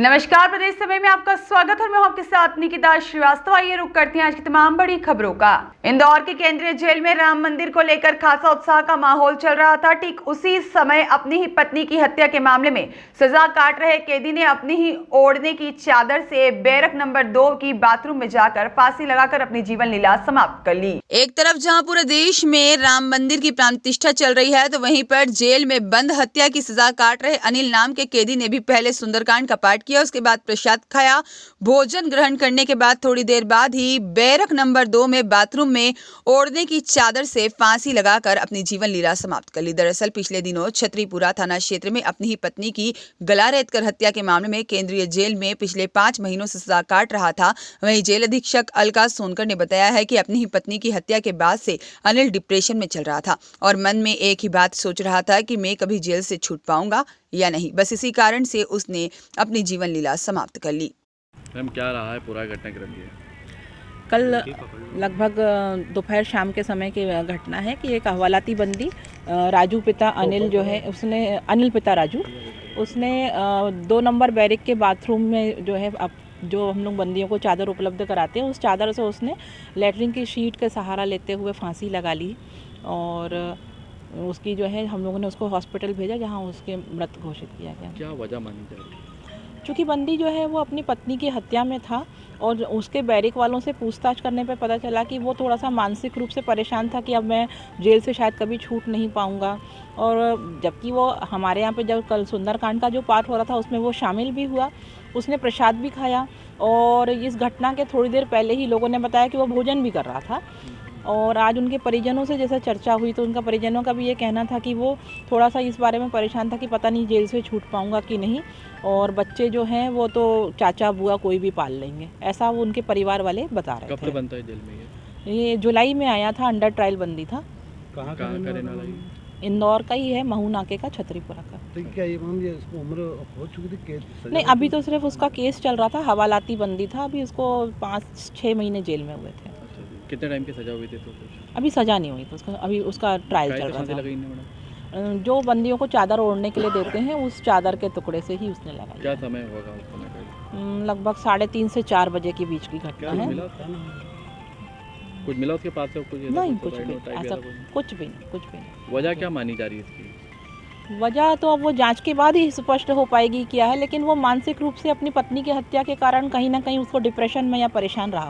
नमस्कार, प्रदेश समय में आपका स्वागत है। मैं हूं आपके साथ निकिता श्रीवास्तव। आइए रुक करते हैं आज की तमाम बड़ी खबरों का। इंदौर की केंद्रीय जेल में राम मंदिर को लेकर खासा उत्साह का माहौल चल रहा था। ठीक उसी समय अपनी ही पत्नी की हत्या के मामले में सजा काट रहे कैदी ने अपनी ही ओढ़ने की चादर से बैरक नंबर 2 की बाथरूम में जाकर फांसी लगाकर अपनी जीवन लीला समाप्त कर ली। एक तरफ जहाँ पूरे देश में राम मंदिर की प्राण प्रतिष्ठा चल रही है, तो वहीं पर जेल में बंद हत्या की सजा काट रहे अनिल नाम के कैदी ने भी पहले सुंदरकांड का पाठ किया, उसके बाद प्रसाद खाया। भोजन ग्रहण करने के बाद थोड़ी देर बाद ही बैरक नंबर 2 में बाथरूम में ओढ़ने की चादर से फांसी लगाकर अपनी जीवन लीला समाप्त कर ली। दरअसल पिछले दिनों छतरीपुरा थाना क्षेत्र में अपनी ही पत्नी की गला रेतकर हत्या के मामले में केंद्रीय जेल में पिछले 5 महीनों से सजा काट रहा था। वहीं जेल अधीक्षक अलका सोनकर ने बताया है कि अपनी ही पत्नी की हत्या के बाद से अनिल डिप्रेशन में चल रहा था और मन में एक ही बात सोच रहा था कि मैं कभी जेल से छूट पाऊंगा या नहीं। बस इसी कारण से उसने अपनी जीवन लीला समाप्त कर ली। मैम, क्या रहा है पूरा घटनाक्रम ये? कल लगभग दोपहर शाम के समय की घटना है कि एक हवालाती बंदी राजू पिता अनिल जो है, उसने अनिल पिता राजू, उसने 2 नंबर बैरिक के बाथरूम में जो है, अब जो हम लोग बंदियों को चादर उपलब्ध कराते हैं, उस चादर से उसने लेटरिन की शीट के सहारा लेते हुए फांसी लगा ली और उसकी जो है हम लोगों ने उसको हॉस्पिटल भेजा, जहां उसके मृत घोषित किया गया। क्या वजह मानी जा रही है? चूँकि बंदी जो है वो अपनी पत्नी की हत्या में था और उसके बैरिक वालों से पूछताछ करने पर पता चला कि वो थोड़ा सा मानसिक रूप से परेशान था कि अब मैं जेल से शायद कभी छूट नहीं पाऊंगा। और जबकि वो हमारे यहाँ पे जब कल सुंदरकांड का जो पाठ हो रहा था उसमें वो शामिल भी हुआ, उसने प्रसाद भी खाया और इस घटना के थोड़ी देर पहले ही लोगों ने बताया कि वो भोजन भी कर रहा था। और आज उनके परिजनों से जैसे चर्चा हुई तो उनका परिजनों का भी ये कहना था कि वो थोड़ा सा इस बारे में परेशान था कि पता नहीं जेल से छूट पाऊंगा कि नहीं, और बच्चे जो हैं वो तो चाचा बुआ कोई भी पाल लेंगे, ऐसा वो उनके परिवार वाले बता रहे थे। कब से बनता है जेल में ये जुलाई में आया था, अंडर ट्रायल बंदी था। कहाँ का रहने वाला है? इंदौर का ही है, महू नाके का, छतरीपुरा का। तो क्या ये मामले इसको उम्र हो चुकी थी केस? नहीं, अभी तो सिर्फ उसका केस चल रहा था, हवालाती बंदी था। अभी उसको 5-6 महीने जेल में हुए थे। अच्छा जी। कितने टाइम की सजा हुई थी? तो कुछ अभी सजा नहीं हुई थी उसका, अभी उसका ट्रायल चल रहा था। लगी मैडम? जो बंदियों को चादर ओढ़ने के लिए देते हैं उस चादर के टुकड़े से ही उसने लगाई। क्या समय होगा उस समय का? लगभग 3:30 से 4 बजे के बीच की घटना है। कुछ मिला उसके पास से? कुछ नहीं, कुछ भी ऐसा कुछ भी नहीं। वजह क्या मानी जा रही है इसकी? वजह तो अब वो जांच के बाद ही स्पष्ट हो पाएगी क्या है, लेकिन वो मानसिक रूप से अपनी पत्नी की हत्या के कारण कहीं ना कहीं उसको डिप्रेशन में या परेशान रहा हो।